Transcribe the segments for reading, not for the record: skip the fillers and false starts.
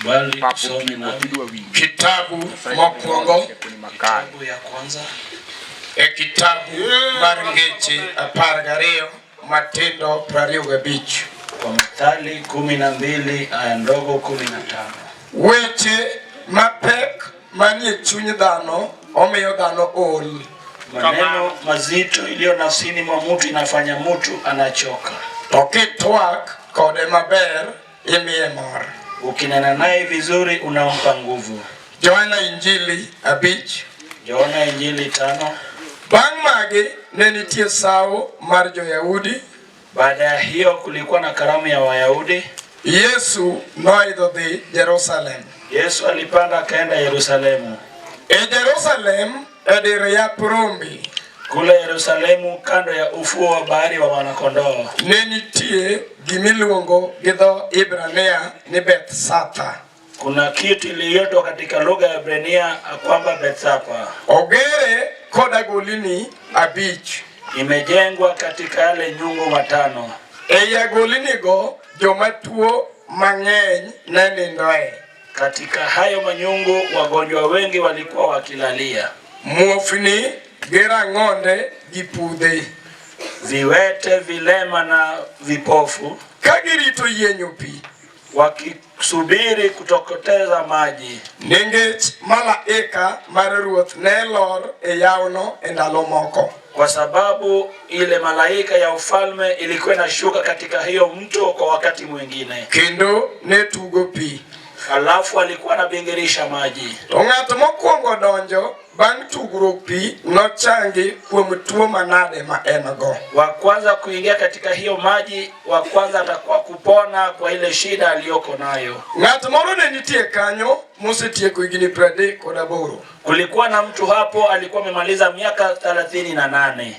Bali tusome nami kitabu mokwongo kitabu ya kwanza kitabu mar Ngeche 12 Matindo 25 kwa Mithali 12 aya ndogo 15. Weche mapek manie chuny dhano omiyo dhano ol. Maneno mazito iliyo nafsini mwa mtu inafanya mtu anachoka. To kitwak kode maber imiye mor. Ukinena naye vizuri unampa nguvu. Johana Injili 5. Johana Injili 5. Bang' magi ne nitie sawo mar Jo-Yahudi. Baada ya hiyo kulikuwa na karamu ya Wayahudi. Yesu noidho dhi Jerusalem. Yesu alipanda akaenda Yerusalemu. Jerusalem edir yap rombi. Kule Yerusalemu kando ya ufuo wa bahari wa Wanakondoo ne nitie gimiluongo gi dho Ibrania ni Bethsatha. Kuna kitu iliyoitwa katika lugha ya Ibrania kwamba Bethsatha. Ogere koda golini 5. Imejengwa katika yale nyungu 5. Ya golini go joma tuo mang'eny ne nindoe. Katika hayo manyungu wagonjwa wengi walikuwa wakilalia. Muofni gera ng'onde gipudhe. Viwete, vilema na vipofu kagirito yienyo pi wakisubiri kutokoteza maji. Ningech malaika mar Ruoth ne lor e yawno e ndalo moko. Kwa sababu ile malaika ya ufalme ilikuwa inashuka katika hiyo mto kwa wakati mwingine. Kendo ne tugo pi. Alafu alikuwa anabingirisha maji. To ng'ato mokwongo donjo bang' tugruok pi nochangi kuom tuo manade ma en go. Wa kwanza kuingia katika hiyo maji, wa kwanza atakuwa kupona kwa ile shida aliyoko nayo. Ng'ato moro ne nitie kanyo mosetieko higni 38. Kulikuwa na mtu hapo alikuwa amemaliza miaka 38.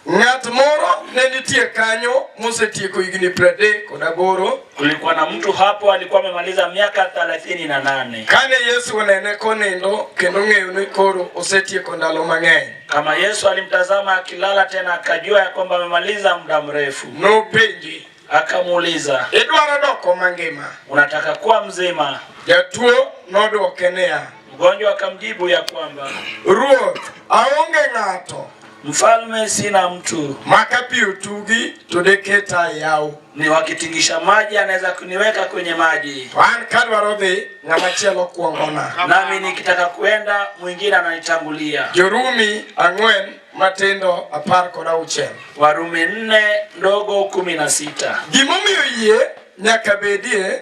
Ng'at moro ne nitie kanyo mosetieko higni 38. Kulikuwa na mtu hapo alikuwa amemaliza miaka 38. Kane Yesu onene konindo kendo ng'eyo ni koro osetieko ndalo mang'eny. Kama Yesu alimtazama akilala tena akajua ya kwamba amemaliza muda mrefu. Nopenje, akamuuliza, idwaro doko mangima? Unataka kuwa mzima? Jatuo nodwoke niya. Mgonjwa akamjibu ya kwamba, Ruoth, aonge ng'ato. Mfalme, sina mtu. Maka pi otugi to deketa yaw. Ni wakitingisha maji anaweza kuniweka kwenye maji. Wan kadwaro dhi ng'ama chielo kuongona. Nami nikitaka kuenda mwingine ananitangulia. Jorumi 4 Matindo 16. Warumi 4 ndogo 16. Gimomiyo yie nyaka bedie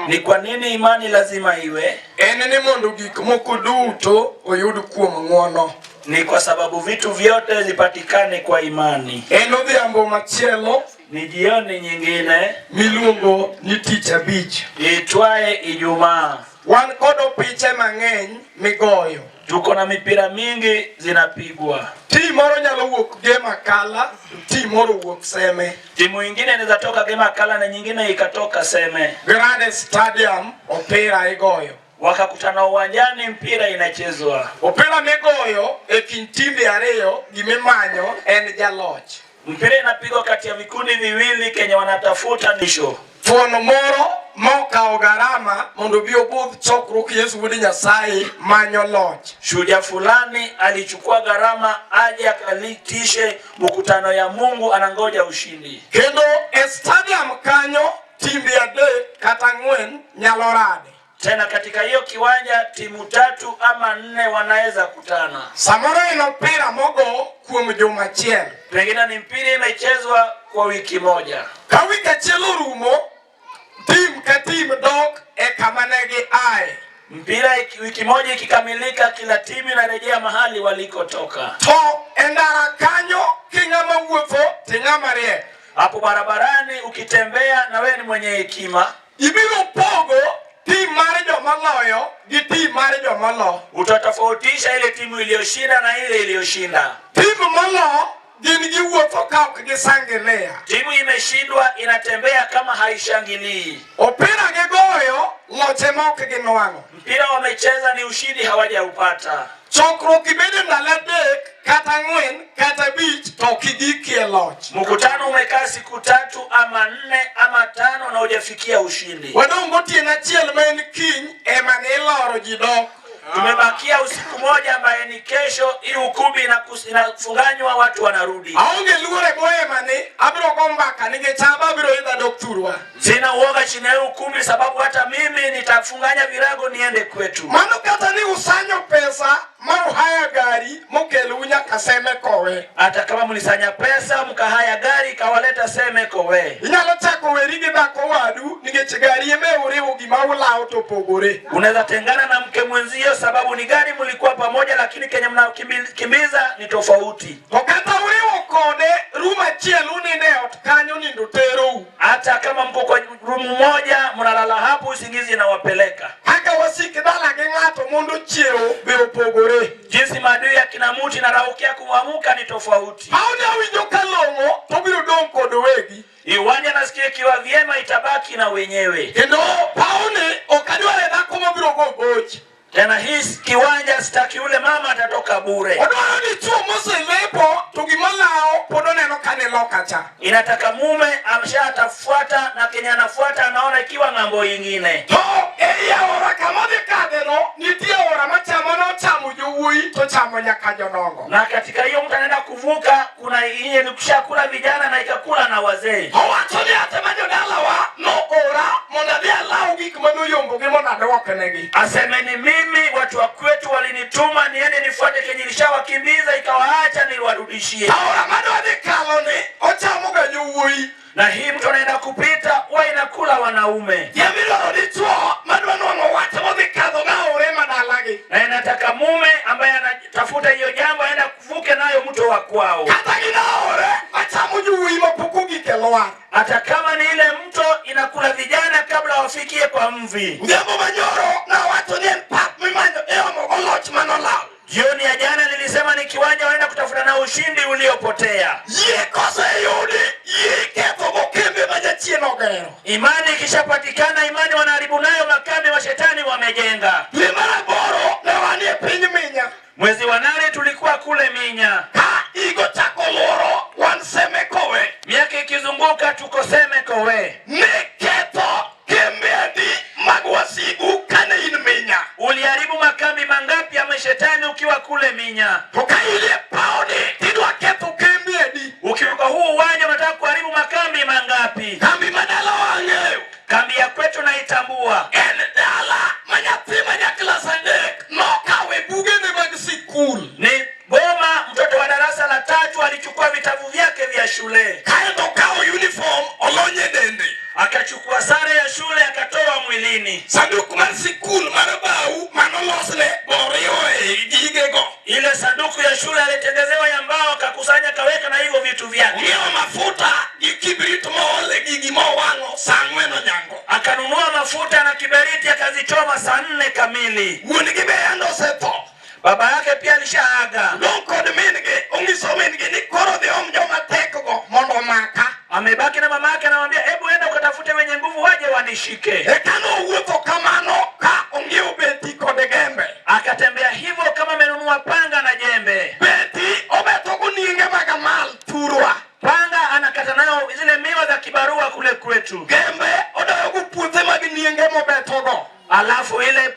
ni kwa nini imani lazima iwe? En ni mondo gik moko duto oyud kuom ng'wono. Ni kwa sababu vitu vyote zipatikane kwa imani. En odhiambo machielo ni jioni nyingine miluongo ni Tich Abich itwaye Ijumaa. Wan kod piche mang'eny migoyo. Tuko na mipira mingi zinapigwa. Timu moro nyalo wuok Gema Kala, timu moro wuok Seme. Timu nyingine inaweza toka Gema Kala na nyingine ikatoka Seme. Grande Stadium opira igoyo. Wakakutana uwanjani mpira inachezwa. Opira migoyo e kind timbe ariyo gimimanyo en jaloch. Mpira inapigwa kati ya vikundi viwili kenye wanatafuta nisho. Fuono moro mokawo garama mondo bi obudh chokruok Yesu Wuod Nyasaye manyo loch. Shujaa fulani alichukua garama aje akalitishe mkutano ya Mungu anangoja ushindi. Kendo e stadium kanyo timbe 3 kata 4 nyalo rade. Tena katika hiyo kiwanja timu 3 ama 4 wanaweza kutana. Samoro inopira mogo kuom juma achiel. Pengine ni mpira imechezwa kwa wiki moja. Ka wiki achiel orumo, tim ka tim dok e kama ne giaye. Mpira wiki moja ikikamilika kila timu inarejea mahali walikotoka. To endara kanyo king'ama wuotho ting'ama riek. Hapo barabarani ukitembea na wewe ni mwenye hekima, ibiro pogo timu mar joma loyo gi timu mar joma lo. Utatofautisha ile timu iliyoshinda na ile iliyoshinda. Timu malo gin giwuotho ka ok gisangilia. Timu imeshindwa inatembea kama haishangilii. Opira gigoyo loche ma ok ginwang'o. Mpira wamecheza ni ushindi hawajaupata. Chokruok ibede ndalo 3 kata ng'wen kata bich to kigikie loch. Mkutano umekaa siku 3 ama 4 ama 5 na hujafikia ushindi. Wadongo tiena chiel men kiny ema ne loro jidok. Tumebakia usiku moja ambaye ni kesho, hii ukumbi inafunganywa, watu wanarudi. Aonge luore boema ni abiro gombaka nige chaba abiro ida dokturwa. Sina uoga chini ya ukumbi sababu hata mimi nitafunganya virago niende kwetu. Mano kata ni usanyo pesa haya gari mokelunya kaseme kowe. Hata kama mlisanya pesa mkahaya gari kawaleta seme kowe. Inyalo chako werigi dako wadu nige chigari eme uriu gima ulao topogore. Unaweza tengana na mke mwenzio sababu ni gari mlikuwa pamoja lakini Kenya mnakimbiza ni tofauti. Wakata uriu kode ruma chielu ninde otkanyo nindutero. Hata kama mko kwa rumu moja mnalala hapo usingizi na wapeleka. Haka wasiki dala gengato mundu chieo beopogore. Jinsi maadui ya kinamuti na raukia kuamuka ni tofauti. Hauni awijo kalongo tobiru donko dowegi. Iwanja nasikia kiwa vyema itabaki na wenyewe. Kendo pauni okadiwale dako mabiro gogochi. Tena hii kiwanja sitaki ule mama atatoka bure. Odoro ni chuo mose lepo tugimalao podone no kane lokacha. Inataka mume amshatafuata na Kenya anafuata anaona ikiwa ngambo nyingine. To eya ora kamode kadeno nitie ora machamo no chamo jowui to chamo nyaka jonongo. Na katika hiyo mtu anaenda kuvuka kuna yeye ni kushakula vijana na ikakula na wazee. Hawatoni atema jodalawa no ora monadhi alao gik mano yombo ge monade wakenegi. Asemeni mimi watu wa kwetu walinituma niende nifuate Kenya nilishawakimbiza ikawaacha niwarudishie. Ora mano ade kalone ochamo ga jowui. Na hii mtu anaenda kupita huwa inakula wanaume. Yamiro odituo madwanono wate modhikadho na ore madalagi. Na inataka mume ambaye anatafuta hiyo jambo aenda kuvuke nayo mto wa kwao. Kata gina ore achamo jowui mapukugi keloa. Hata kama ni ile mto inakula vijana kabla wafikie kwa mvi. Ndemo manyoro na watu ni pap mimanyo eomo oloch manolao. Jioni ya jana nilisema ni kiwanja waenda kutafuta na ushindi uliopotea. Ye kosa yudi ye keto mokembe majachieno gero. Imani ikishapatikana imani wanaharibu nayo makambi wa shetani wamejenga. Limara boro na wanie pinyi minya. Mwezi wa 8 tulikuwa kule Minya. Ha igo chako loro wanseme kowe. Miaka ikizunguka tuko seme kowe. Neketo kembe adi magwasigu kane in Minya. Uliharibu makambi mangapi ya shetani ukiwa kule Minya? Tukaile paone tidwa keto kembe adi. Ukiwa huu uwanja unataka kuharibu makambi mangapi? Kambi madala wangeo. Kambi ya kwetu naitambua. Dala manyati manyakila sandek nokawe bugene magisikul. Ni boma mtoto wa darasa la 3 alichukua vitabu vyake vya shule. Kaeto kao uniform olonye dende. Akachukua sare ya shule akatoa mwilini. Sanduku masikul marabau manolosne borioe igigego. Ile sanduku ya shule alitengezewa ya mbao akakusanya kaweka na hivyo vitu vyake. Ngeo mafuta ikibirito moole gigi mowango sangweno nyango. Akanunua mafuta na kiberiti akazichoma saa 4 kamili. Wunigime ando seto. Baba yake pia alishaaga. Lonkod minige ungiso minige ni koro de omjo mateko mondo maka. Amebaki na mama yake anamwambia hebu enda ukatafute wenye nguvu waje wanishike. Ekano uwepo kamano ka ongeo beti kode gembe. Akatembea hivyo kama amenunua panga na jembe. Beti obeto kuninge magamal turwa. Panga anakata nayo zile miwa za kibarua kule kwetu. Gembe odayo kupuze maginienge mobetogo. Alafu ile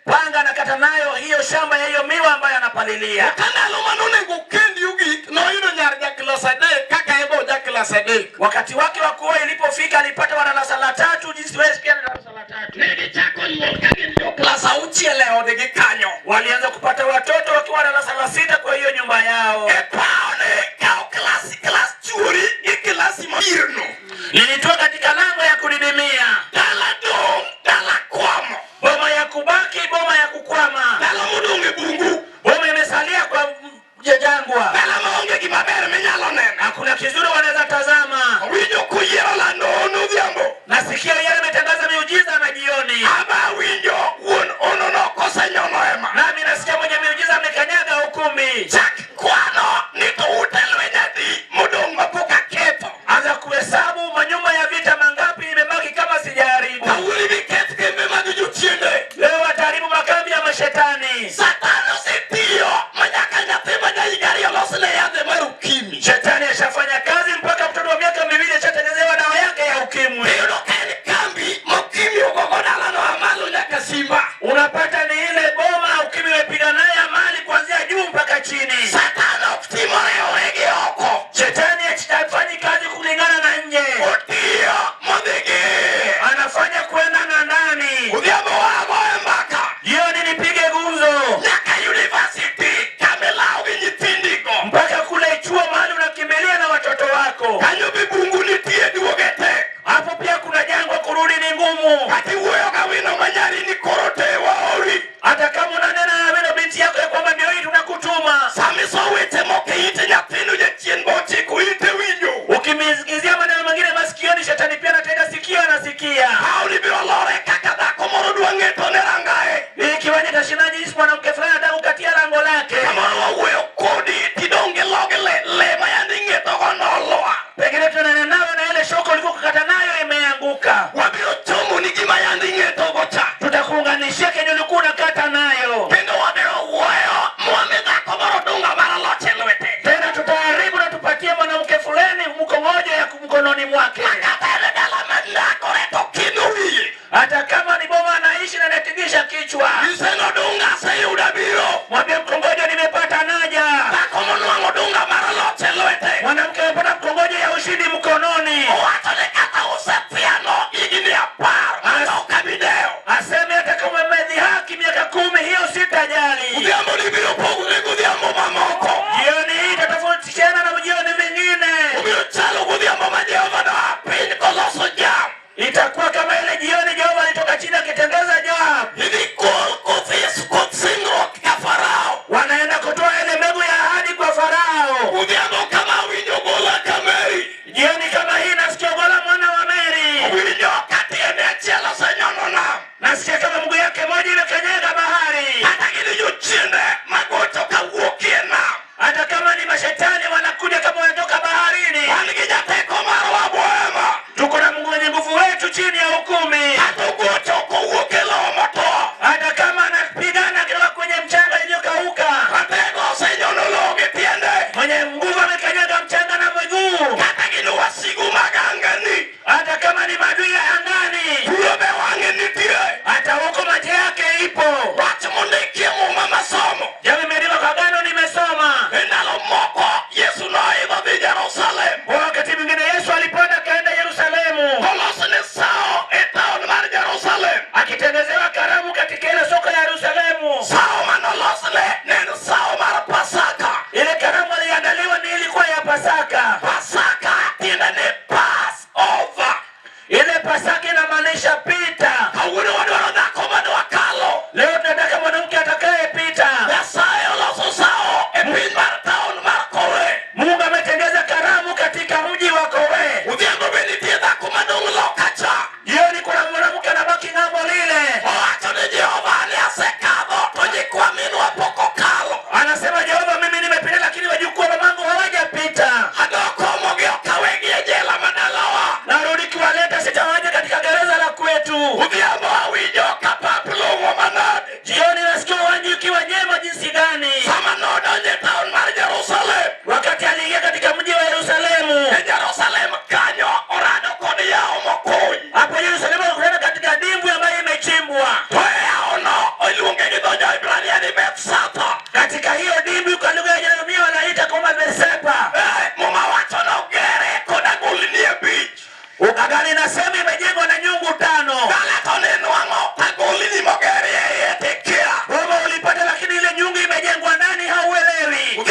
panga anakata nayo hiyo shamba ya hiyo miwa ambayo anapalilia. Kanalo manone gukendi ugi no yudo nyarja klasa de kaka ebo ja klasa de. Wakati wake wa kuoa ilipofika alipata darasa la 3 jinsi wewe pia darasa la 3. Nege chako kage ndo klasa uchiele odege kanyo. Walianza kupata watoto wakiwa darasa la 6 kwa hiyo nyumba yao. Epaone kao klasi churi iklasi mabirno. Nilitoka katika lango ya kudidimia. Dala dom, dala kwamo. Boma ya kubaki, boma ya kukwama. Dala mudunge bungu. Boma imesalia kwa jangwa. Dala maonge kibabere minyalo nene. Hakuna kizuri wanaweza tazama. Winyo kuyero la nonu vyambo. Nasikia yeye ametangaza miujiza na jioni. Aba winyo uon ono no kosa nyono ema. Nami nasikia mwenye miujiza amekanyaga ukumbi. Chak kwano nito utelwe nyadi mudong mapuka keto. Anza kuhesabu manyumba ya vita mangapi imebaki kama sijaharibu. Kawuli viketi kembe maguju tiende. Leo wataharibu makambi ya mashetani. Satano sitio manyaka nyatema watasikia. Pauli biro lore kaka dhako moro dwa ng'eto ne rangae. Ikiwa nitashindaje jinsi mwanamke fulani anataka kukatia lango lake. Kamano wawuoyo kodi tidonge loge le mayandi ng'eto go noloa. Pengine tunanena nawe na ile shoko ulikuwa kukata nayo imeanguka. Wabiro chomo ni gima yandi ng'eto go cha. Tutakuunganishia kenye ulikuwa unakata nayo. Kendo wabiro wuoyo mwame dhako moro dunga mara loche lwete. Tena tutaharibu na tupatie mwanamke fulani mkongojo ya mkononi mwake. Hata kama ni boma anaishi na natingisha kichwa. Mwambie mkongojo nimepata naja. Mwanamke amepata mkongojo ya ushindi mkononi. Aseme hata kama umedhihaki miaka 10 hiyo sitajali. Jioni hii tatafautiana na jioni mengine. Itakuwa kama ile jioni Jehova alitoka chini akitengeza jahabu. Wanaenda kutoa ile mbegu ya ahadi kwa Farao. Jioni kama hii nasikia Gola mwana wa Meri. Nasikia kama mguu yake moja imekanyaga bahari. Hata kama ni mashetani wanakuja kama wanatoka baharini. Tuko na Mungu mwenye nguvu wetu chini ya hukumi. Hata kama anapigana kutoka kwenye mchanga iliyokauka. Mwenye nguvu amekanyaga mchanga na miguu. Hata kama ni maadui ya angani. Hata huko maji yake ipo. Jamii imeandikwa kwa Agano nimesoma. Wakati mwingine Yesu alipanda kaenda Yerusalemu. Akitengezewa karamu katika ile soko ya Yerusalemu. Ile karamu iliandaliwa ni ilikuwa ya Pasaka. Ile Pasaka inamaanisha pita. Leo tunataka mwanamke atakaye pita. Mungu ametengeza karamu katika mji wa Kowe. Jioni kuna mwanamke anabaki ng'ambo lile. Anasema Jehova, mimi nimepita lakini wajukuu wa mamangu hawajapita. Narudi kuwaleta, sitawaje katika gereza la kwetu. Jioni nasikia wanji ukiwa nyema jinsi gani. Wakati aliingia katika mji wa Yerusalemu. Hapo Yerusalemu kuna katika dimbwi ambayo imechimbwa. Katika hiyo dimbwi kwa lugha ya Yeremia wanaita kama Besepa. Agano inasema imejengwa na nyungu 5. Boma ulipata lakini ile nyungu imejengwa ndani hauelewi.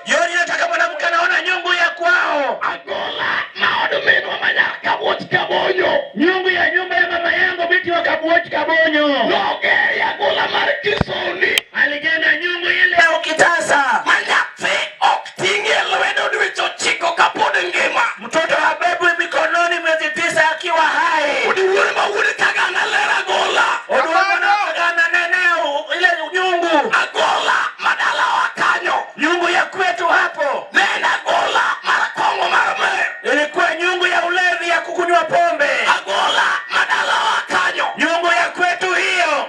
Jioni nataka mwanamke anaona nyungu ya kwao. Nyungu ya nyumba ya mama yangu binti wa Kabuochi Kabonyo. Alijenga nyungu ile ya ukitasa. Mtoto habebu mikononi miezi 9 akiwa hai. Ile nyungu. Nyungu ya kwetu hapo. Ilikuwa nyungu ya ulevi ya kukunywa pombe. Nyungu ya kwetu hiyo.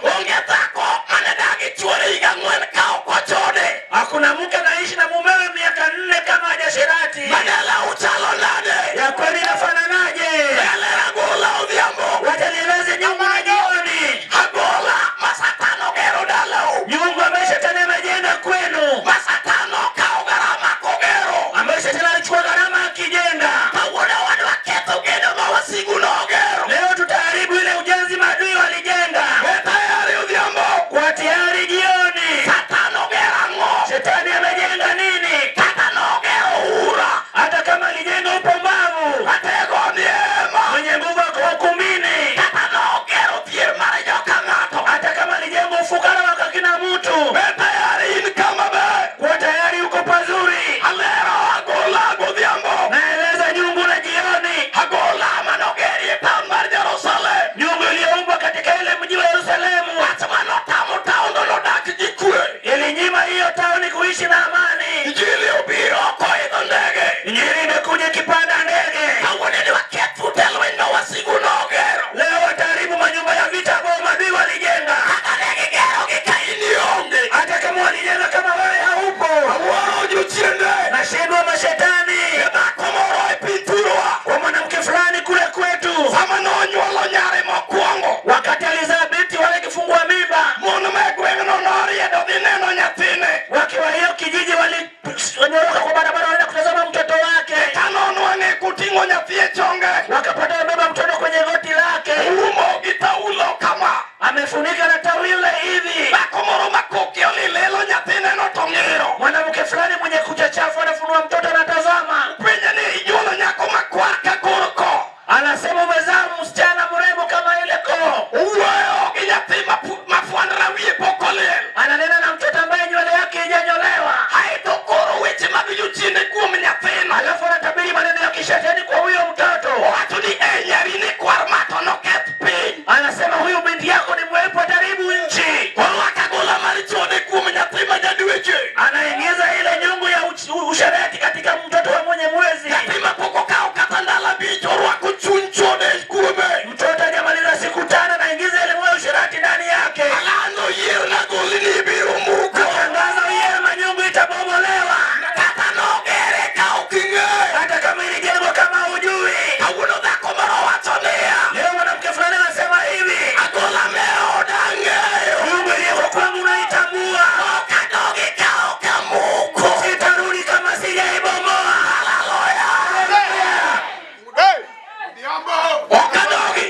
Okadogi.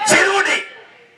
Sirudi.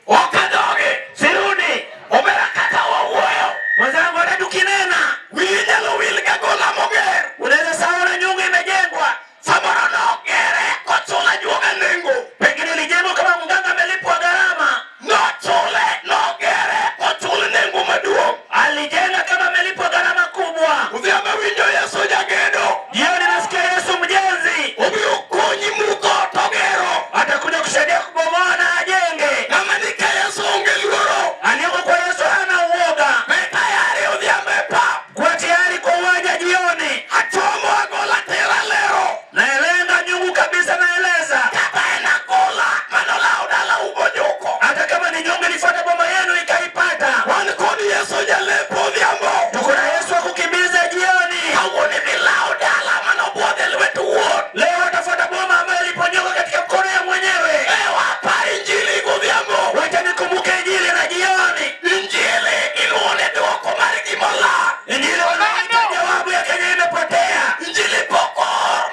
Okadogi. Sirudi. Umerakata wa uoyo. Mwenzangu hata tukinena. Winyalo wilga gola moger. Unaweza saona nyungu imejengwa. Samara no gere. Kotula juoga nengo. Pengine lijengwa kama mganga amelipwa gharama. No tule no gere. Kotula nengo maduo. Alijenga kama amelipwa gharama kubwa. Udhiama winyo Yesu jagedo. Yeo ninasikia Yesu mjenzi. Ubiukonyi muko togero. Atakuja kusaidia kubomoa na ajenge. Na manika Yesu ungeluoro. Aliyoko kwa Yesu hana uoga. Metayari udhiama pa. Kwa tayari kwa uwanja jioni. Hatomo agola tera lero. Naelenga nyungu kabisa naeleza. Kabaena gola. Manola udala ubonyoko. Hata kama ni nyungu ilifuata bomba yenu ikaipata. Wanikoni Yesu jalepo udhiambo. Tukuna Yesu wa kukimbiza jioni. Hawoni bila udala manobode lwetu uon. Leo watafuata bomba ambayo iliponyoka katika mkono ya mwenyewe. Leo hapa injili udhiambo. Wacha nikumbuke injili na jioni. Injili iluone duoko marigi mola. Injili wanaita jawabu ya Kenya imepotea. Injili poko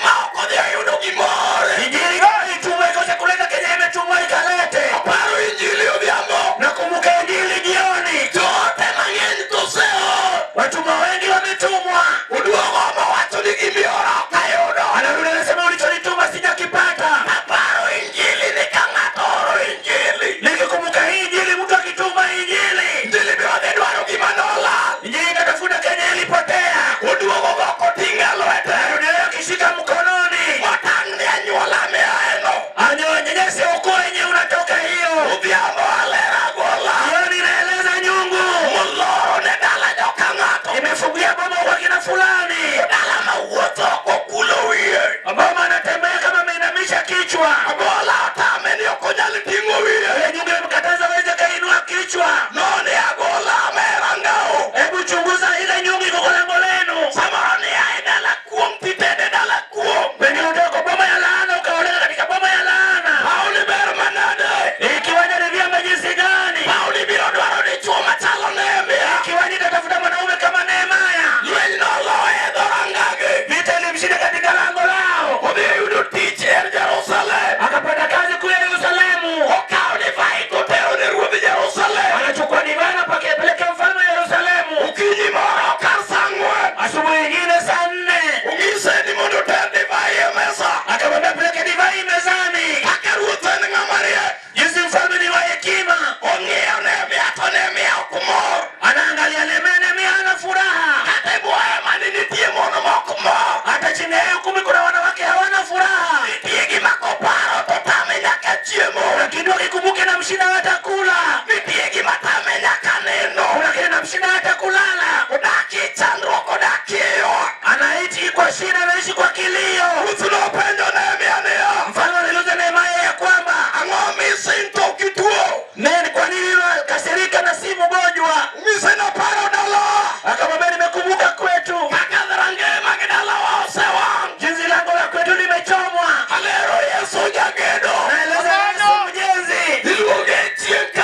maoko dhia yudo gimore. Injili itumwe kose kuleta Kenya imetumwa ikalete. Paru injili udhiambo. Nakumbuka injili jioni. Tote mangeni toseo. Watumwa wengi wametumwa. Uduogo ama watu nikimiora kayodo. Anarudi anasema ulichonituma sijakipata. Paru injili nikangatoro injili. Nikikumbuka hii injili mtu akituma injili. Injili biwade duaro kimanola. Injili ikatafuta Kenya ilipotea. Uduogo goko tingalo ete. Anarudi akishika mkononi. Watani anyuola meaeno. Anyonyeshe ukoo yenye unatoka hiyo. Udhiambo alera gola. Jioni naeleza nyungu. Muloro ne dala joka ngato. Imefungia boma kwa kina fulani. Dala mauoto kwa kulo wiye. Boma anatembea kama ameinamisha kichwa. Gola otameni okonyali tingo wiye. Ile nyungu imekataza weze kainua kichwa. Noni ya gola merangao. Hebu chunguza ile nyungu iko kwa lango lenu. Samarani ya dala kuom titende dala kuom. Pengine utoka kwa boma ya laana ukaoleka katika boma ya laana. Pauli bermanade. Ikiwaje ni vyema jinsi gani? Pauli birodwaro ni chuma chalo Nehemia. Ikiwaje tatafuta mwanaume kama Nehemia. Lwenyi nolo edorangage. Vita ilimshinda katika lango lao. Udhie yudu teacher Jerusalem. Akapata kazi kule Yerusalemu. Okao divai kotero ni ruodhi Jerusalem. Anachukua divai na pakepeleke mfalme Yerusalemu. Ukinyi moro karsangwe. Asubuhi ingine saa 4. Ungise ni mundu ter divai ya mesa. Akamwambia peleke divai mezani. Akaruotene ngamarie. Jinsi mfalme ni wa hekima. Ongea Nehemia to Nehemia ukumor. Anaangalia Nehemia hana furaha. Hata ibuaya manini tie mono mokumor. Hata chini ya kumi kuna wanawake hawana furaha. Nitiegi makoparo totame nyaka chiemo. Lakini wakikumbuke na mshinda hata kula. Nitiegi matame nyaka neno. Lakini na mshinda hata kulala. Udaki chandro kodaki yo. Anaiti kwa shida anaishi kwa kilio. Usulo penjo Nehemia niyo. Mfalme aliuliza Nehemia ya kwamba angomi sinto kituo. Neni kwa nini kasirika na si mgonjwa? Umisena paro dala. Akamwambia nimekumbuka kwetu. Kakadharange magidala wa osewa. Jinsi lango la kwetu limechomwa. Halero Yesu jagedo. Naeleza Yesu mjenzi. Iluoge chienka.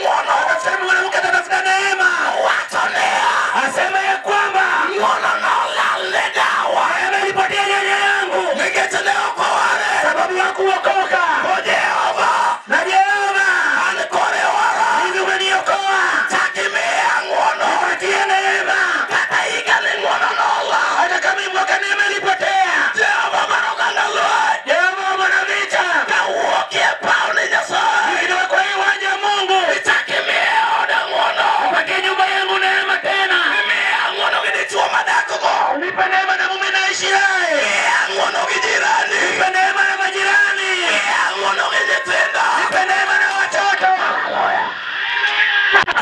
ng'wono. Anasema mwanamke atatafuta neema. Watonea. Asema ya kwamba Ng'wono nolal ne dawa. neema ilipotea nyanya yangu. Nikech ne okoware. Sababu hakuokoka. O Jehova. Na Jehova. An kore wara. Hivi umeniokoa. Chak imiya ng'wono. Nipatie neema. Kata higa ne ng'wono nolal. Hata kama mwaka neema ilipotea. Jehova mar oganda lweny. Jehova mwana vita. Kawuokie paw ne Nyasaye. Nikitoka kwa hii uwanja wa Mungu. Ichak imiya oda ng'wono. Nipatie nyumba yangu neema tena. Imiya ng'wono gi dichwo madakgo. Nipe neema na mume naishi naye. Imiya ng'wono gi jirani. Nipe neema na majirani. Imiya ng'wono gi nyithindo. Nipe neema na watoto.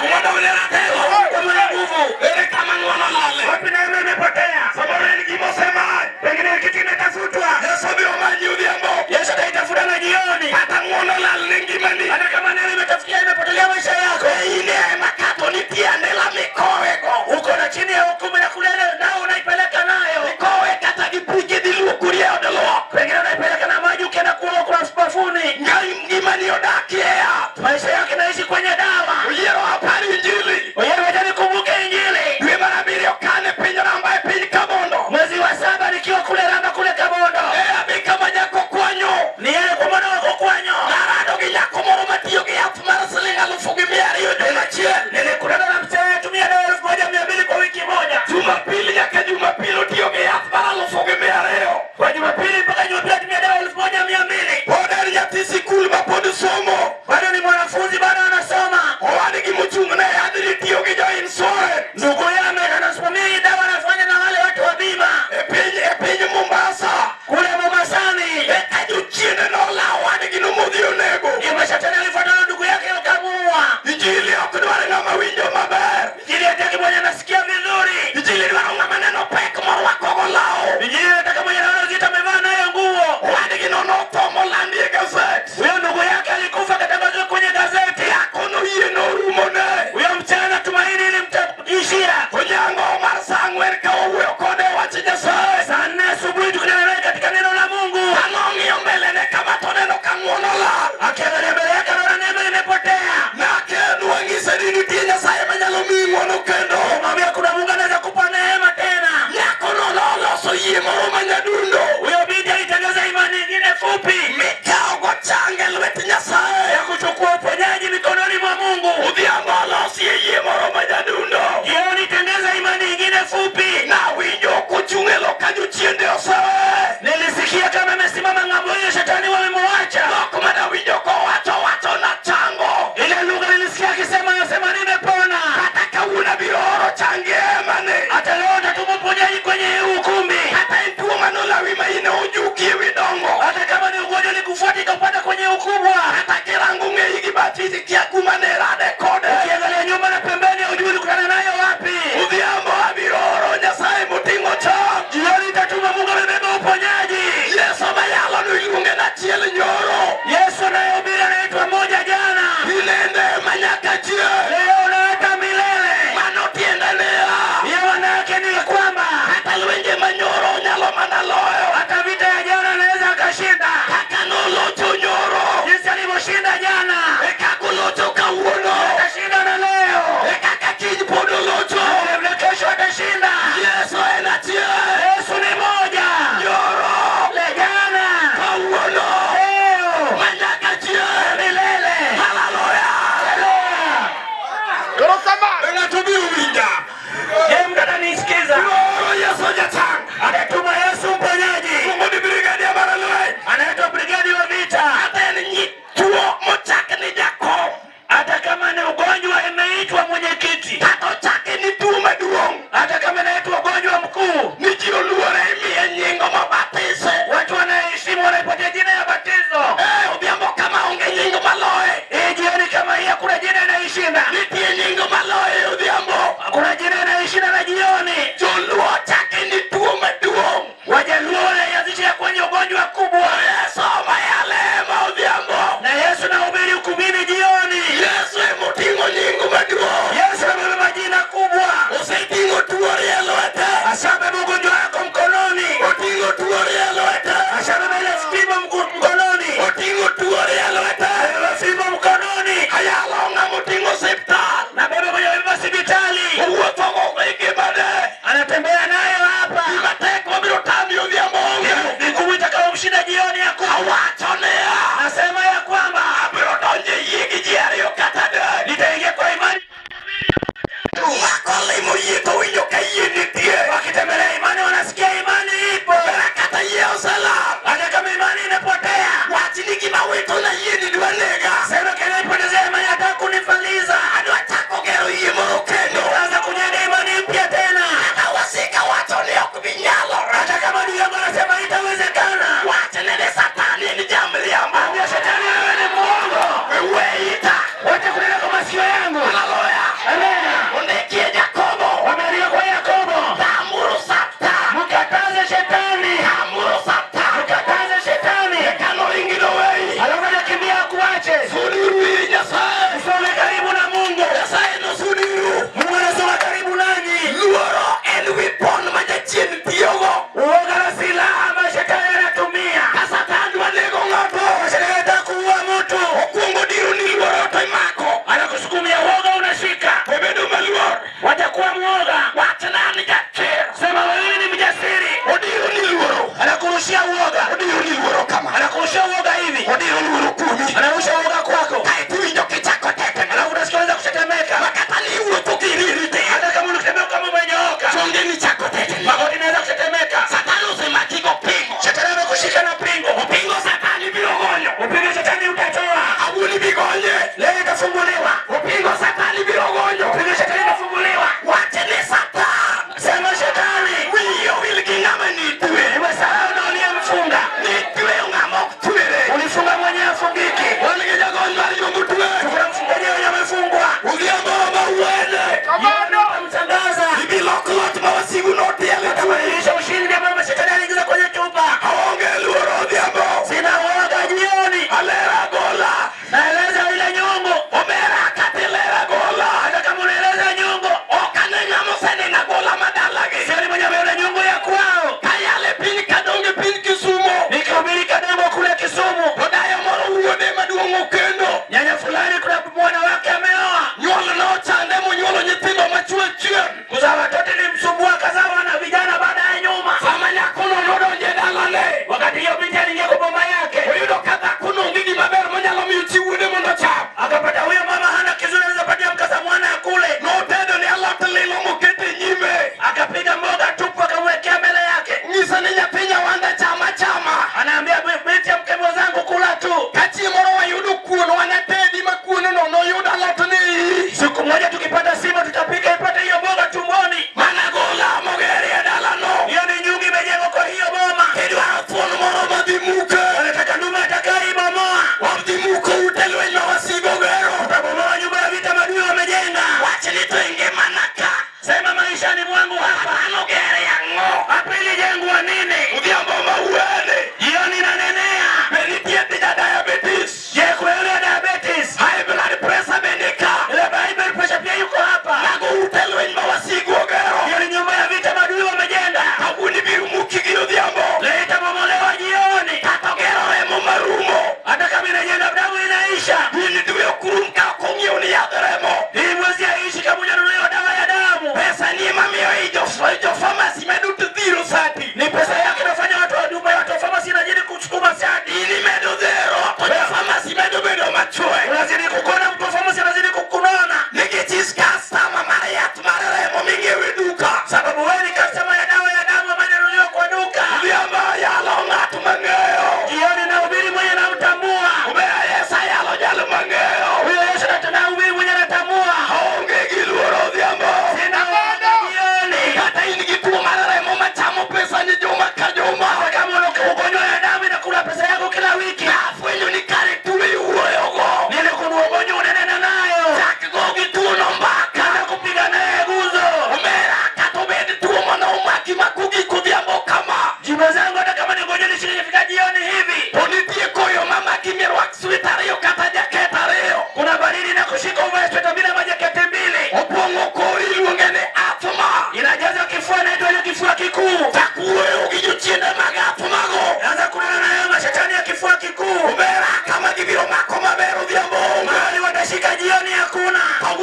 Ng'wono gi ratego. Kama na nguvu. Ere kama ng'wono lale. Wapi neema imepotea? Sababu en gima osemany. Pengine kitu imetafutwa. Yesu biro manyi odhiambo. Yesu ataitafuta na jioni. Kata ng'wono lal ne ngimani. Hata kama neema imetafutia imepotelea maisha yako. Ine ema kato nitie andela mikowego. Uko na chini ya hukumu ya kulele nao unaipeleka nayo. Ikowe kata gi pige dhi luokori e od luok. Pengine unaipeleka na maji ukienda kuoga kwa bafuni. Ngimani odakie yath. Maisha yake naishi kwenye dawa. Oyiero apar injili. Wewe wacha nikumbuke Injili. Dwe mar abiriyo kane piny Ramba e piny Kabondo. Mwezi wa 7 nikiwa kule Ramba kule Kabondo. Abi kama nyako kwanyo. Ni yeye kwa mwana wako kwanyo. Narado gi nyako moro matiyo gi yath mar siling 1,200 juma achiel. Nilikutana na mzee tumia dawa 1,200 kwa wiki moja. Jumapili nyaka Jumapili otiyo gi yath mar 2,200. Kwa Jumapili mpaka Jumapili tumia dawa 1,200. Pod en nyathi sikul ma pod somo. Bado ni mwanafunzi bado anasoma. Owadgi mochung' ne yadh ni tiyo gi jo insurance. Ndugu yake anasimamia hii dawa anafanya na wale watu wa bima. E piny Mombasa. Kule Mombasani. Eka jochiende nolawo wadgi nomodhi onego. Ima shetani alifuatana na ndugu yake akamuua. Injili ok dwar ng'ama winjo maber. Injili hataki mwenye anasikia vizuri. Injili dwaro ng'ama neno pek morwakogo law. Injili hataki mwenye anaona kitu amevaa nayo nguo. Wadgi notho molandi e gazet. Huyo ndugu yake alikufa katangazwa kwenye gazeti. Yakono yie norumone. Huyo mchana tumaini ilimtishia. Onyango mar sa 4 ka owuoyo kode wach Nyasaye. Saa 4 asubuhi tukutana naye katika neno la Mungu. Anong'iyo mbelene kama to neno ka ng'wono lal. Akiangalia mbele yake anaona neema imepotea. Nakedwa ng'ise ni nitie Nyasaye manyalo miyi ng'wono kendo. Mwambie kuna Mungu anaweza kupa neema tena. Nyakono noloso yie moro manyadundo. Huyo binti alitengeza imani nyingine fupi. Mikawogo chang e lwet Nyasaye. Ya kuchukua uponyaji mikononi mwa Mungu. Odhiambo olosie yie moro manyadundo. Jioni tengeza imani nyingine fupi. Nawinjo kochung' e lo ka jochiende osewe. Nilisikia kama amesimama ng'ambo hiyo shetani wamemwacha. Dhok manawinjo kowacho nachango. Ile lugha nilisikia akisema nimepona. Kata kawuono abiro oro changi e hemani. Hata leo nitatuma uponyaji kwenye ukumbi. Kata en tuo manolawi ma in ojuki ewi dongo. Hata kama ni ugonjwa likufuata ikapata kwenye ukubwa. Kata kirango ng'eyi gi batisi kia kuma ne rade kode. Ukiangalia nyuma na pembeni hujui ulikutana nayo wapi. Odhiambo abiro oro Nyasaye moting'o cham. Jioni nitatuma Mungu amebeba uponyaji. Yesu mayalo niluonge nachiel nyoro. Yesu anayehubiri anaitwa moja jana. Inende manyaka chieng'. Leo na hata milele. Mano tiende niya. Hiyo maana yake ni kwamba Kata lwenje manyoro nyalo mana loyo. hata vita ya jana anaweza akashinda. Kaka nolocho nyoro. Jinsi alivyoshinda jana. E kaka olocho kawuono. Atashinda na leo. E kaka kiny pod olocho. Na kesho atashinda. Yesu en achiel. Yesu ni moja. Nyoro. Le jana. Kawuono. Leo. Manyaka chieng'. Milele. Hallelujah. Haleluya.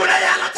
Mungu na yala